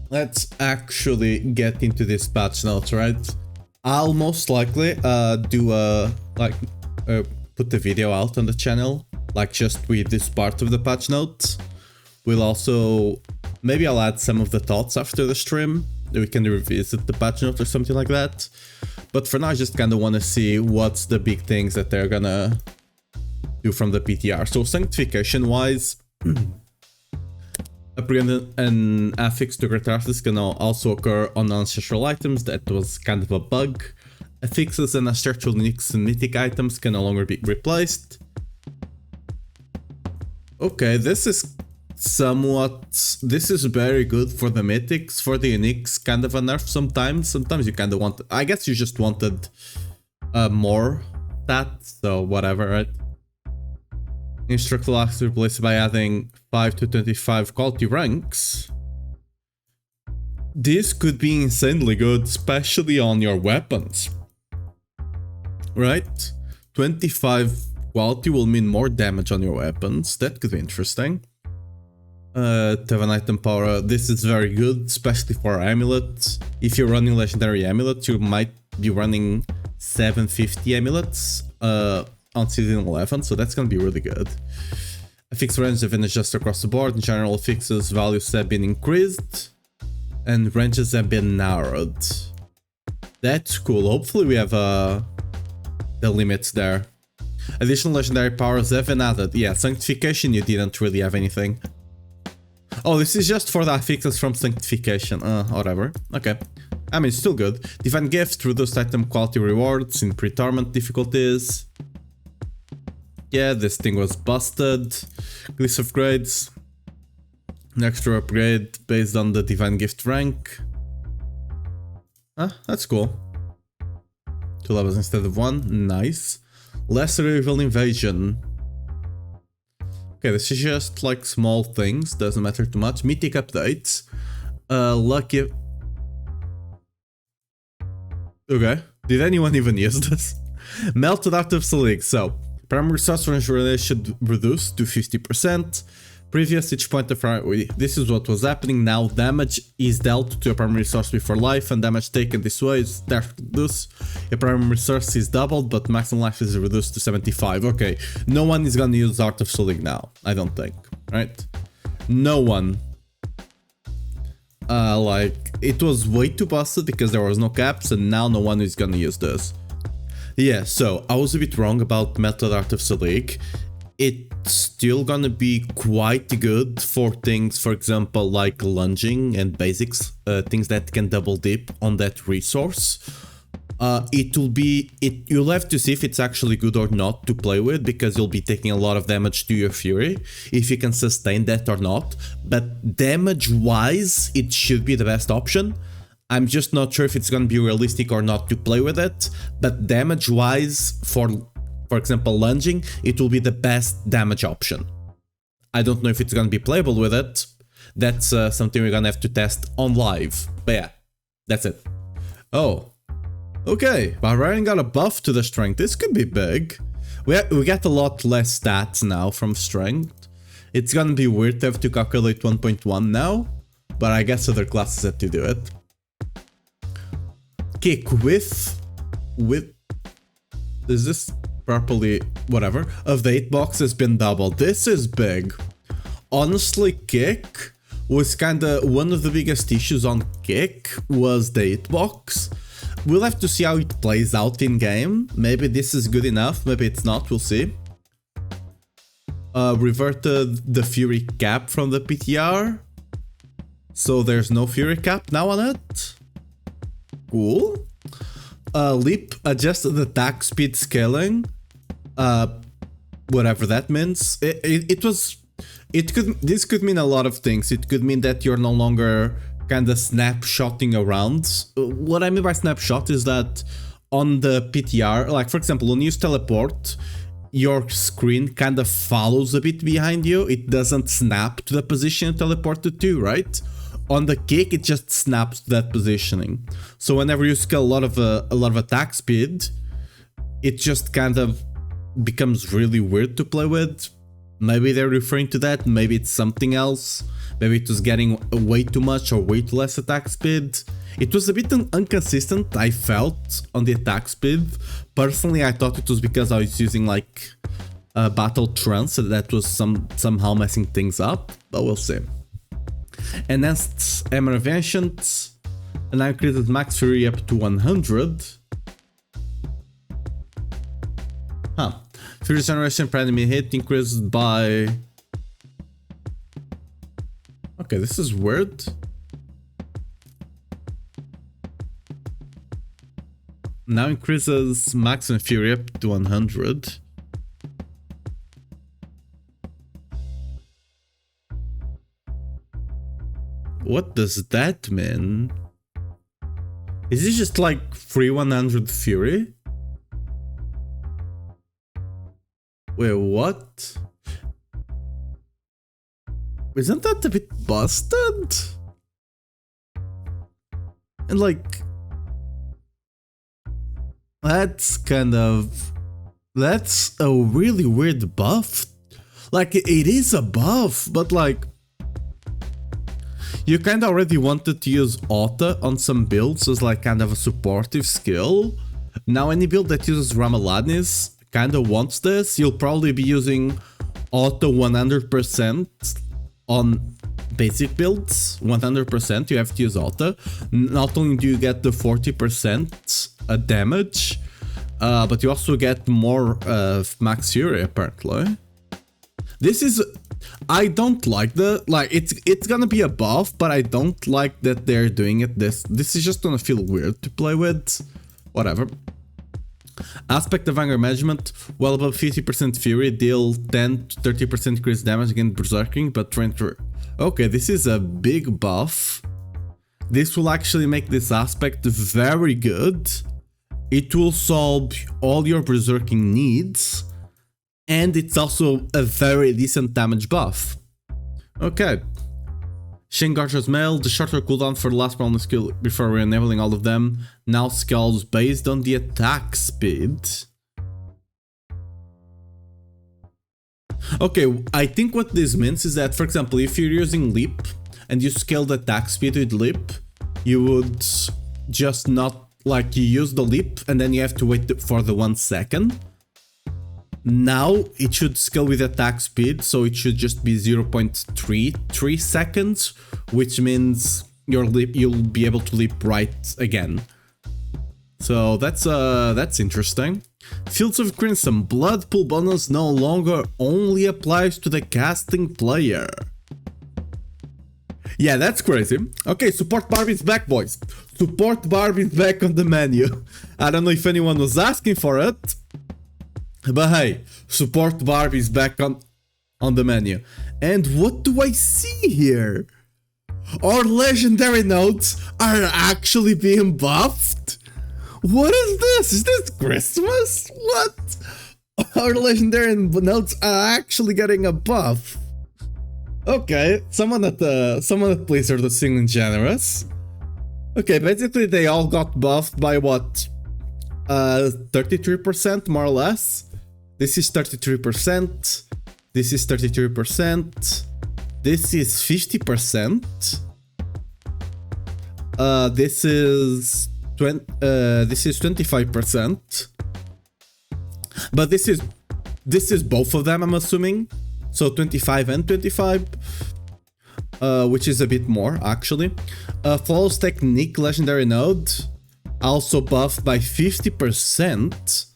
let's actually get into this patch notes, right? I'll most likely do a put the video out on the channel, like just with this part of the patch notes. We'll also maybe I'll add some of the thoughts after the stream. We can revisit the patch notes or something like that. But for now, I just kind of want to see what's the big things that they're gonna do from the PTR. So sanctification wise, upgrade an affix to great artists can also occur on ancestral items. That was kind of a bug. Affixes and ancestral uniques and mythic items can no longer be replaced. Okay, this is very good for the mythics. For the uniques, kind of a nerf sometimes. Sometimes you kind of want, I guess you just wanted more stats, so whatever, right? Instructional access replaced by adding 5 to 25 quality ranks. This could be insanely good, especially on your weapons. Right? 25 quality will mean more damage on your weapons. That could be interesting. To have an item power, this is very good, especially for amulets. If you're running legendary amulets, you might be running 750 amulets on season 11, so that's gonna be really good. Affix range have been adjusted across the board. In general, affixes values have been increased and ranges have been narrowed. That's cool. Hopefully we have the limits there. Additional legendary powers have been added. Yeah, Sanctification, you didn't really have anything. Oh, this is just for the affixes from Sanctification. Whatever. Okay. I mean, it's still good. Divine Gift, reduced item quality rewards in pre-tournament difficulties. Yeah, this thing was busted. Glyphs upgrades. An extra upgrade based on the Divine Gift rank. That's cool. 2 levels instead of 1. Nice. Lesser Evil Invasion. Okay, this is just like small things, doesn't matter too much. Mythic updates. Lucky... Okay, did anyone even use this? Melted Art of Selig. So, primary resource regeneration reduced to 50%. Previous each point of... This is what was happening. Now damage is dealt to a primary resource before life, and damage taken this way is reduced. Your primary resource is doubled, but maximum life is reduced to 75. Okay, no one is gonna use Art of Selig now, I don't think, right? No one. Like, it was way too busted because there was no caps, and now no one is gonna use this. Yeah, so I was a bit wrong about Melted Art of Selig. It's still gonna be quite good for things, for example, like lunging and basics, things that can double dip on that resource. You'll have to see if it's actually good or not to play with, because you'll be taking a lot of damage to your Fury, if you can sustain that or not. But damage-wise, it should be the best option. I'm just not sure if it's gonna be realistic or not to play with it, but damage-wise, for example, lunging, it will be the best damage option. I don't know if it's gonna be playable with it. That's something we're gonna have to test on live. But yeah, that's it. Oh, okay. Barbarian got a buff to the strength. This could be big. We get a lot less stats now from strength. It's gonna be weird to have to calculate 1.1 now, but I guess other classes have to do it. Kick with... Is this... properly, whatever, of the 8 box has been doubled. This is big. Honestly, Kick was kinda one of the biggest issues on Kick was the 8 box. We'll have to see how it plays out in game. Maybe this is good enough, maybe it's not, we'll see. Reverted the Fury cap from the PTR. So there's no Fury cap now on it. Cool. Leap adjusted attack speed scaling. Whatever that means. This could mean a lot of things. It could mean that you're no longer kind of snapshotting around. What I mean by snapshot is that on the PTR, like for example, when you use teleport, your screen kind of follows a bit behind you. It doesn't snap to the position you teleported to, right? On the Kick, it just snaps to that positioning. So whenever you scale a lot of attack speed, it just kind of becomes really weird to play with. Maybe they're referring to that, maybe it's something else. Maybe it was getting way too much or way too less attack speed. It was a bit inconsistent, I felt, on the attack speed. Personally, I thought it was because I was using like Battle Trance, so that was somehow messing things up, but we'll see. Enhanced Hammer of Ancient, and I increased Max Fury up to 100. Huh. Fury generation per enemy hit increased by... Okay, this is weird. Now increases maximum fury up to 100. What does that mean? Is this just like free 100 fury? Wait, what? Isn't that a bit busted? And like... That's a really weird buff. Like, it is a buff, but like... You kinda already wanted to use Auto on some builds as like kind of a supportive skill. Now any build that uses Ramalanis kinda wants this. You'll probably be using Auto 100% on basic builds. 100% you have to use Auto. Not only do you get the 40% damage, but you also get more max fury apparently. This is... I don't like it's gonna be a buff, but I don't like that they're doing it this is just gonna feel weird to play with. Whatever. Aspect of Anger Management, well above 50% fury, deal 10 to 30% increased damage against berserking, but okay, this is a big buff. This will actually make this aspect very good. It will solve all your berserking needs. And it's also a very decent damage buff. Okay. Shingar's Mail, the shorter cooldown for the last round skill before re-enabling all of them, now scales based on the attack speed. Okay, I think what this means is that, for example, if you're using Leap and you scale the attack speed with Leap, you would just not, like, you use the Leap and then you have to wait for the 1 second. Now it should scale with attack speed, so it should just be 0.33 seconds, which means you'll be able to leap right again. So that's interesting. Fields of Crimson, Blood Pool bonus no longer only applies to the casting player. Yeah, that's crazy. Okay, Support Barb is back, boys. Support Barb is back on the menu. I don't know if anyone was asking for it, but hey, Support Barb is back on the menu. And what do I see here? Our legendary nodes are actually being buffed? What is this? Is this Christmas? What? Our legendary nodes are actually getting a buff. Okay, someone at Blizzard was feeling generous. Okay, basically they all got buffed by what? 33% more or less. This is 33%. This is 33%. This is 50%. This is 25%. But this is both of them, I'm assuming. So 25 and 25, which is a bit more actually. Flawless Technique Legendary Node, also buffed by 50%.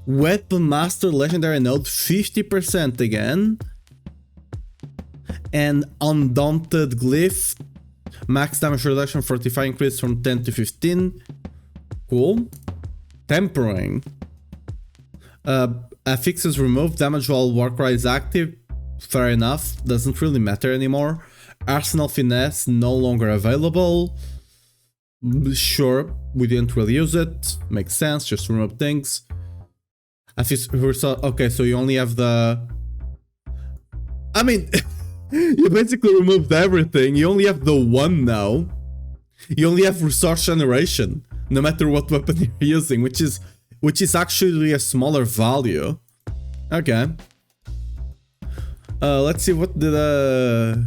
Weapon Master Legendary Node, 50% again. And Undaunted Glyph, max damage reduction 45 increase from 10 to 15. Cool. Tempering. Affixes removed, damage while Warcry is active. Fair enough, doesn't really matter anymore. Arsenal Finesse no longer available. Sure, we didn't really use it. Makes sense, just remove things. Okay, so you only have the... I mean, you basically removed everything. You only have the one now. You only have resource generation, no matter what weapon you're using, which is actually a smaller value. Okay. Let's see what did okay,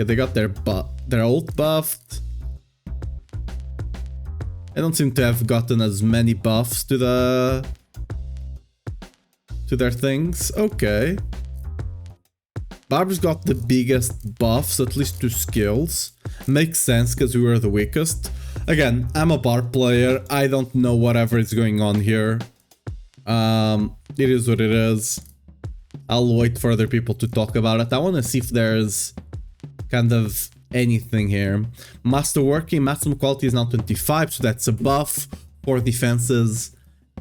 they got their ult buffed. I don't seem to have gotten as many buffs to their things. Okay. Barb's got the biggest buffs, at least to skills. Makes sense because we were the weakest. Again, I'm a Barb player. I don't know whatever is going on here. It is what it is. I'll wait for other people to talk about it. I want to see if there's kind of anything here. Masterwork in maximum quality is now 25, so that's a buff for defenses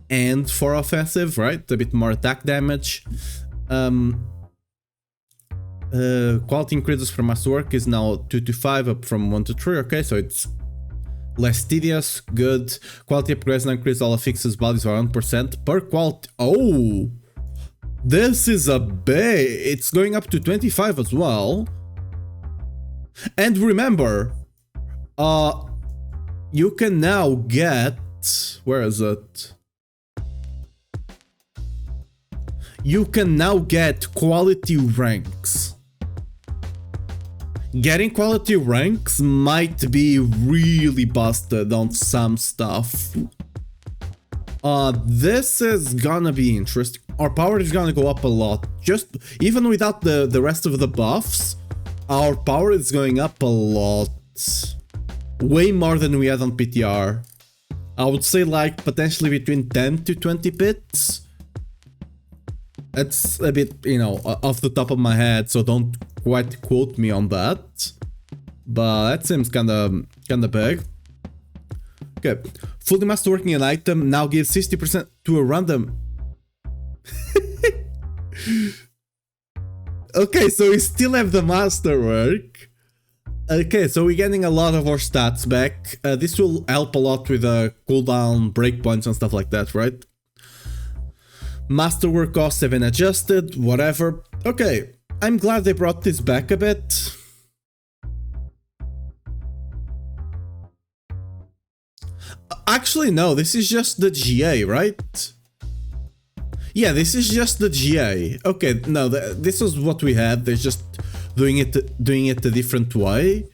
and for offensive, right? A bit more attack damage. Quality increases for Masterwork is now 2 to 5, up from 1 to 3. Okay, so it's less tedious. Good. Quality upgrades now increase all affixes values by 1% per quality. Oh, this is a big. It's going up to 25 as well. And remember, you can now get, where is it? You can now get quality ranks. Getting quality ranks might be really busted on some stuff. This is gonna be interesting. Our power is gonna go up a lot. Just even without the rest of the buffs, our power is going up a lot. Way more than we had on PTR. I would say like potentially between 10 to 20 bits. It's a bit, you know, off the top of my head, so don't quite quote me on that. But that seems kinda big. Okay. Fully masterworking an item now gives 60% to a random. Okay, so we still have the masterwork. Okay, so we're getting a lot of our stats back. This will help a lot with cooldown, breakpoints and stuff like that, right? Masterwork costs have been adjusted, whatever. Okay, I'm glad they brought this back a bit. Actually, no, this is just the GA, right? Yeah, this is just the GA. Okay, no, this is what we had. They're just doing it a different way.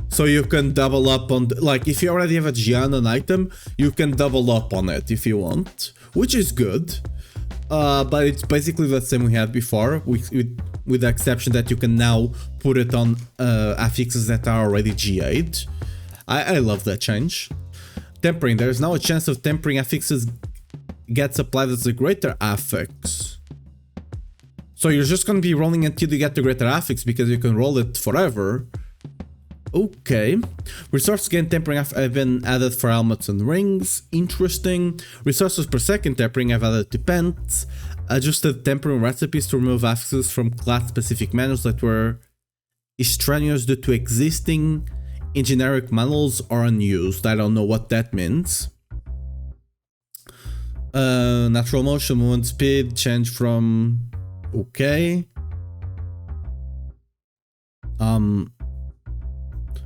So you can double up on, like, if you already have a GA on an item, you can double up on it if you want, which is good. But it's basically the same we had before, with the exception that you can now put it on affixes that are already GA'd. I love that change. Tempering. There is now a chance of tempering affixes gets applied as a greater affix. So you're just going to be rolling until you get the greater affix because you can roll it forever. Okay. Resources gain tempering have been added for helmets and rings. Interesting. Resources per second tempering have added to pants. Adjusted tempering recipes to remove affixes from class-specific menus that were extraneous due to existing in generic manuals or unused. I don't know what that means. Natural motion, movement speed, change from... Okay.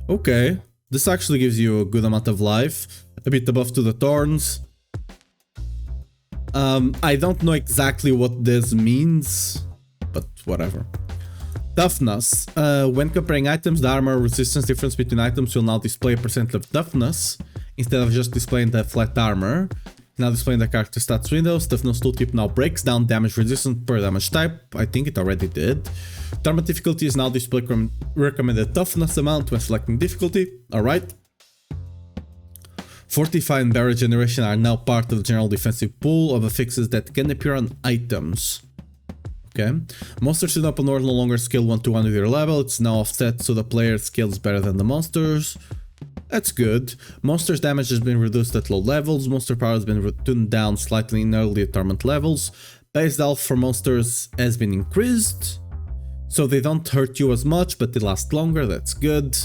Okay. This actually gives you a good amount of life. A bit above to the thorns. I don't know exactly what this means, but whatever. Toughness. When comparing items, the armor resistance difference between items will now display a percent of toughness instead of just displaying the flat armor. Now displaying the character stats windows. Toughness tooltip now breaks down damage resistance per damage type. I think it already did. Tournament difficulty is now displaying recommended toughness amount when selecting difficulty. Alright. Fortify and barrier generation are now part of the general defensive pool of affixes that can appear on items. Okay. Monsters in open world no longer scale 1 to 1 with your level. It's now offset so the player scales better than the monsters. That's good. Monsters damage has been reduced at low levels. Monster power has been tuned down slightly in early tournament levels. Base health for monsters has been increased, so they don't hurt you as much, but they last longer. That's good.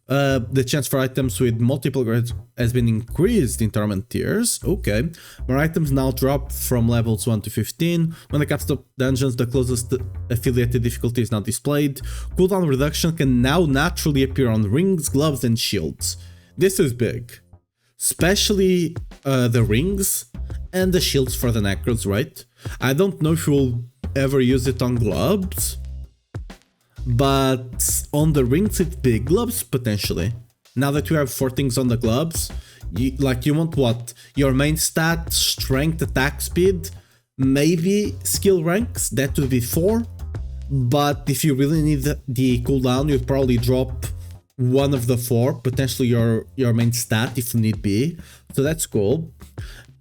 The chance for items with multiple grades has been increased in tournament tiers. Okay. More items now drop from levels 1 to 15. When the capstone dungeons, the closest affiliated difficulty is now displayed. Cooldown reduction can now naturally appear on rings, gloves, and shields. This is big. Especially the rings and the shields for the necros, right? I don't know if you'll ever use it on gloves, but on the rings it's big gloves potentially. Now that you have 4 things on the gloves, you want what? Your main stat, strength, attack speed, maybe skill ranks, that would be 4. But if you really need the cooldown, you'd probably drop one of the 4, potentially your main stat if need be. So that's cool.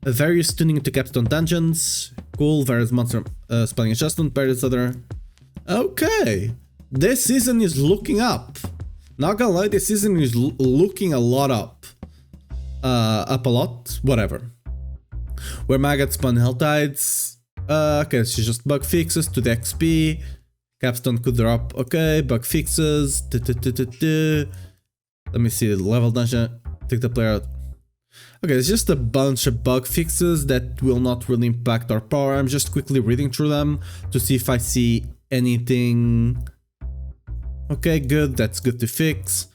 Various tuning to capstone dungeons, cool. Various monster spelling adjustment, various other. Okay, this season is looking up. Not gonna lie, this season is looking a lot up. Up a lot, whatever. Where maggots spawn hell tides. Okay, it's just bug fixes to the XP. Capstone could drop. Okay, bug fixes. Let me see the level dungeon. Take the player out. Okay, it's just a bunch of bug fixes that will not really impact our power. I'm just quickly reading through them to see if I see anything. Okay, good. That's good to fix.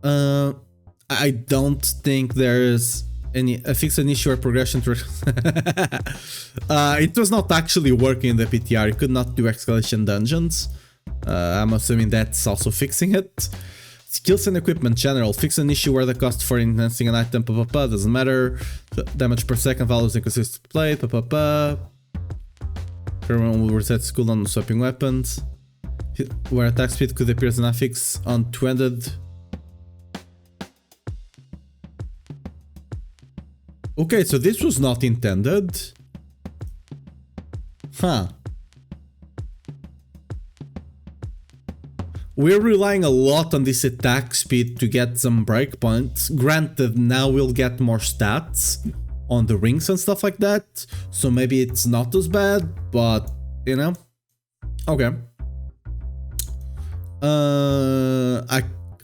I don't think there's any fix an issue or progression to it was not actually working in the PTR. It could not do escalation dungeons. I'm assuming that's also fixing it. Skills and equipment general. Fix an issue where the cost for enhancing an item doesn't matter. Damage per second values inconsistent play. Everyone will reset cooldown on swapping weapons. Where attack speed could appear as an affix on 200. Okay, so this was not intended. Huh. We're relying a lot on this attack speed to get some breakpoints. Granted, now we'll get more stats on the rings and stuff like that. So maybe it's not as bad, but, you know. Okay.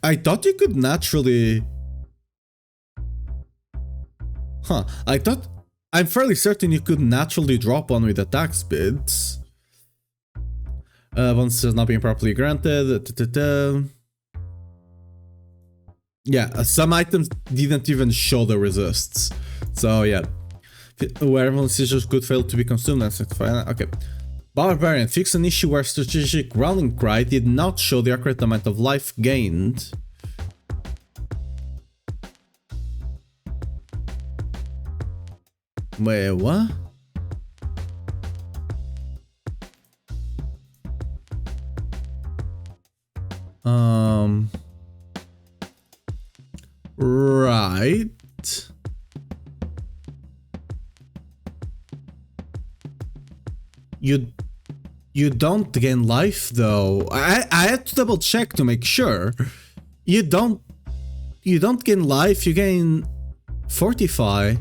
I thought you could naturally... Huh, I'm fairly certain you could naturally drop one with attack speeds. Once it's not being properly granted. Yeah, some items didn't even show the resists. So yeah. Where decisions could fail to be consumed and sanctified. Okay. Barbarian, fix an issue where strategic rallying cry did not show the accurate amount of life gained. Wait, what? Right. You don't gain life though. I had to double check to make sure. You don't gain life, you gain fortify.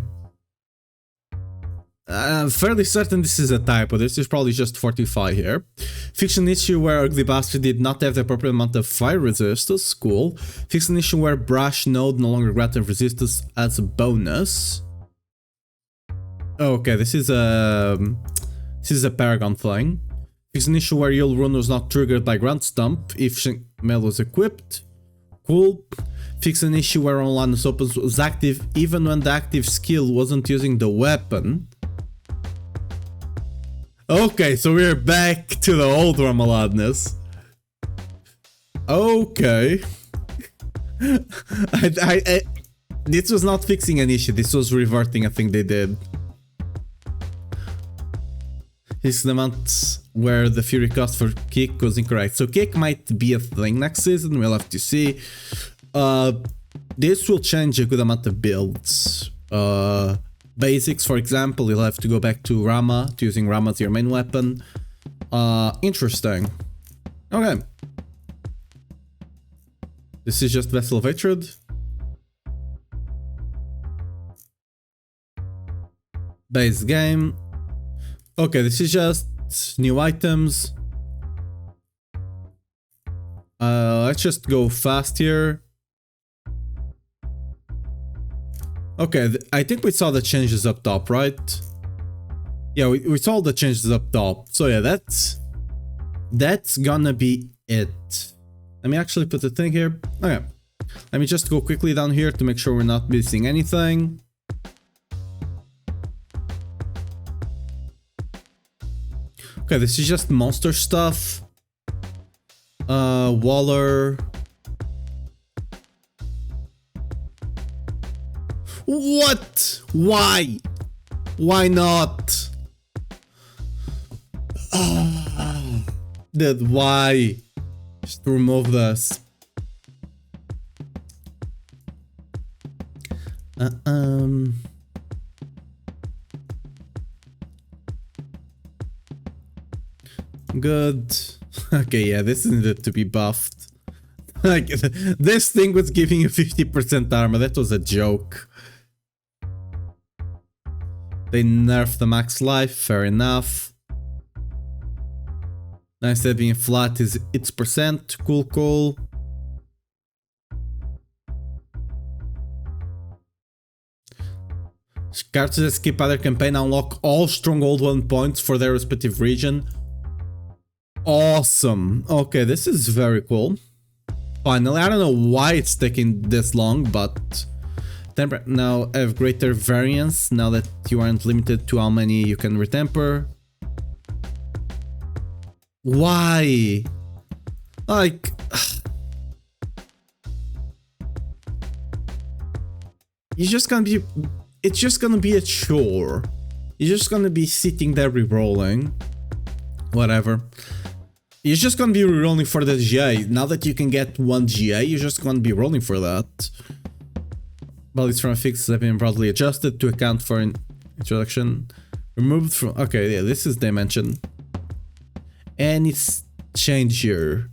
I'm fairly certain this is a typo. This is probably just fortify here. Fix an issue where Ugly Bastard did not have the appropriate amount of fire resistance. Cool. Fix an issue where Brash Node no longer granted resistance as a bonus. Okay, this is a Paragon thing. Fix an issue where Yule Rune was not triggered by Ground Stump if Mail was equipped. Cool. Fix an issue where Onlanus Opens was active even when the active skill wasn't using the weapon. Okay, so we're back to the old Ramaladness. Okay. This was not fixing an issue, this was reverting a thing they did. It's the amount where the Fury cost for Kick was incorrect. So Kick might be a thing next season, we'll have to see. This will change a good amount of builds. Basics, for example, you'll have to go back to Rama, to using Rama as your main weapon. Interesting. Okay. This is just Vessel of Hatred. Base game. Okay, this is just new items. Let's just go fast here. Okay, I think we saw the changes up top, right? Yeah, we saw the changes up top. So yeah, that's gonna be it. Let me actually put the thing here. Okay, let me just go quickly down here to make sure we're not missing anything. Okay, this is just monster stuff. Waller. What? Why? Why not? Dude, why? Just remove this. Good. Okay, yeah, this needed to be buffed. Like, this thing was giving you 50% armor. That was a joke. They nerfed the max life, fair enough. Now instead of being flat is its percent, cool. Characters that skip either campaign unlock all Stronghold 1 points for their respective region. Awesome. Okay, this is very cool. Finally, I don't know why it's taking this long, but now have greater variance now that you aren't limited to how many you can retemper. Why? Like, you're just gonna be, it's just gonna be a chore. You're just gonna be sitting there re-rolling. Whatever. You're just gonna be re-rolling for the GA. Now that you can get one GA, you're just gonna be rolling for that. Values from fixes have been broadly adjusted to account for an introduction. Removed from... Okay, yeah, this is dimension. And it's changed here.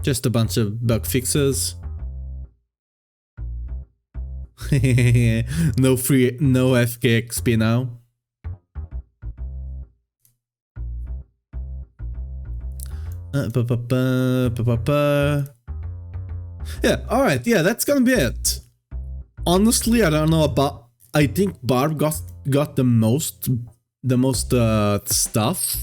Just a bunch of bug fixes. No FK XP now. Yeah, alright, yeah, that's gonna be it. Honestly, I don't know about... I think Barb got the most stuff.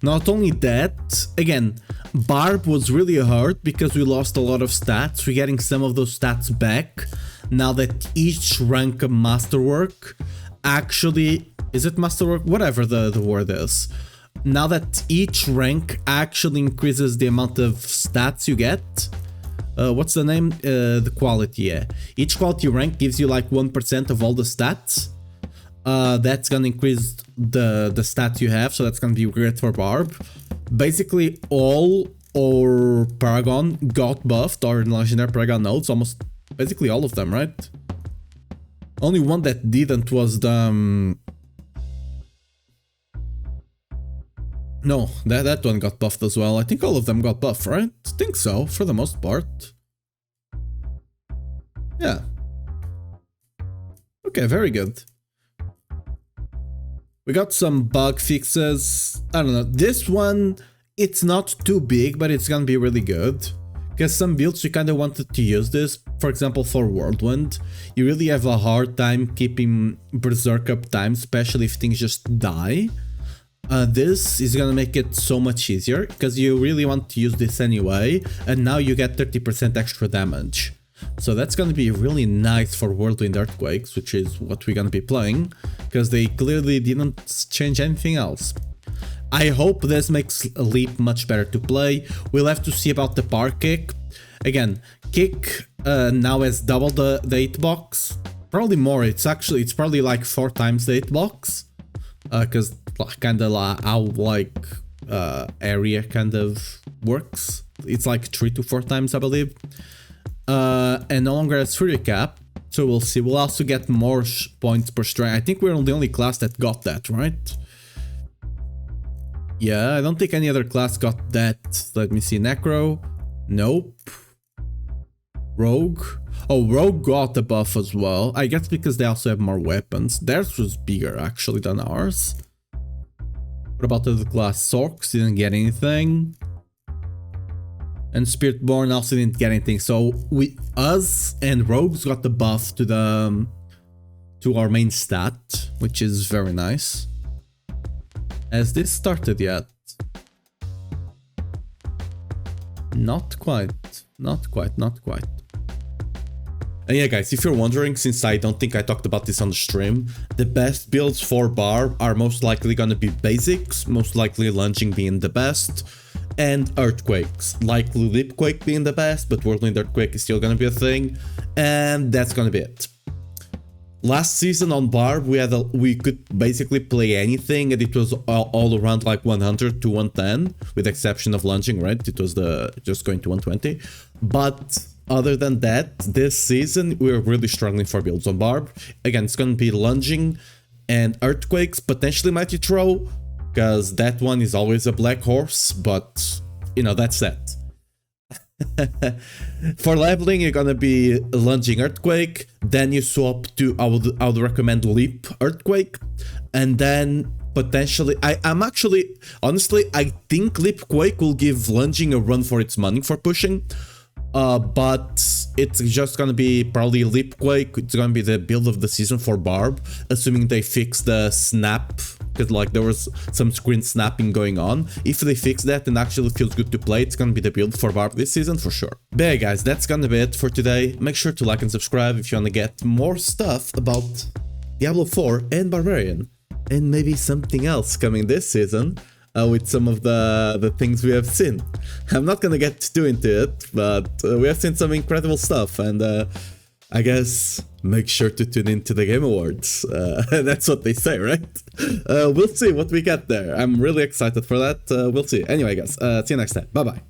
Not only that, again, Barb was really hurt because we lost a lot of stats. We're getting some of those stats back now that each rank of Masterwork actually... Is it Masterwork? Whatever the word is. Now that each rank actually increases the amount of stats you get. What's the name? The quality, yeah. Each quality rank gives you like 1% of all the stats. That's gonna increase the stats you have, so that's gonna be great for Barb. Basically, all or Paragon got buffed, or Legendary Paragon nodes, almost basically all of them, right? Only one that didn't was the... No, that one got buffed as well. I think all of them got buffed, right? I think so, for the most part. Yeah. Okay, very good. We got some bug fixes. I don't know, this one, it's not too big, but it's gonna be really good. Because some builds you kind of wanted to use this, for example for Whirlwind, you really have a hard time keeping Berserk up time, especially if things just die. This is gonna make it so much easier, because you really want to use this anyway, and now you get 30% extra damage. So that's gonna be really nice for Whirlwind Earthquakes, which is what we're gonna be playing, because they clearly didn't change anything else. I hope this makes Leap much better to play. We'll have to see about the power kick. Again, kick now has double the hitbox, probably more. It's probably like 4 times the hitbox, because kind of how like area kind of works. It's like 3 to 4 times, I believe. And no longer has Fury Cap, so we'll see. We'll also get more points per strike. I think we're the only class that got that, right? Yeah, I don't think any other class got that. Let me see. Necro. Nope. Rogue. Oh, Rogue got a buff as well. I guess because they also have more weapons. Theirs was bigger actually than ours. What about the other class? Sorks didn't get anything. And Spiritborn also didn't get anything. So us and Rogues got the buff to our main stat, which is very nice. Has this started yet? Not quite. Not quite. And yeah, guys, if you're wondering, since I don't think I talked about this on the stream, the best builds for Barb are most likely gonna be basics, most likely lunging being the best, and earthquakes, likely Leapquake being the best, but Whirlwind Earthquake is still gonna be a thing, and that's gonna be it. Last season on Barb, we could basically play anything, and it was all around like 100 to 110, with the exception of lunging, right? It was just going to 120. But other than that, this season we're really struggling for builds on Barb. Again, it's gonna be lunging and earthquakes, potentially Mighty Throw, because that one is always a black horse, but you know, that's that. For leveling, you're gonna be lunging earthquake, then you swap to I would recommend leap earthquake, and then potentially I'm actually honestly I think leapquake will give lunging a run for its money for pushing, but it's just gonna be probably leapquake. It's gonna be the build of the season for Barb, assuming they fix the snap, because like there was some screen snapping going on. If they fix that and actually feels good to play, it's gonna be the build for Barb this season for sure. But yeah, guys, that's gonna be it for today. Make sure to like and subscribe if you wanna get more stuff about Diablo 4 and Barbarian, and maybe something else coming this season. With some of the things we have seen. I'm not gonna get too into it, but we have seen some incredible stuff, and I guess make sure to tune into the Game Awards. That's what they say, right? We'll see what we get there. I'm really excited for that. We'll see. Anyway, guys, see you next time. Bye-bye.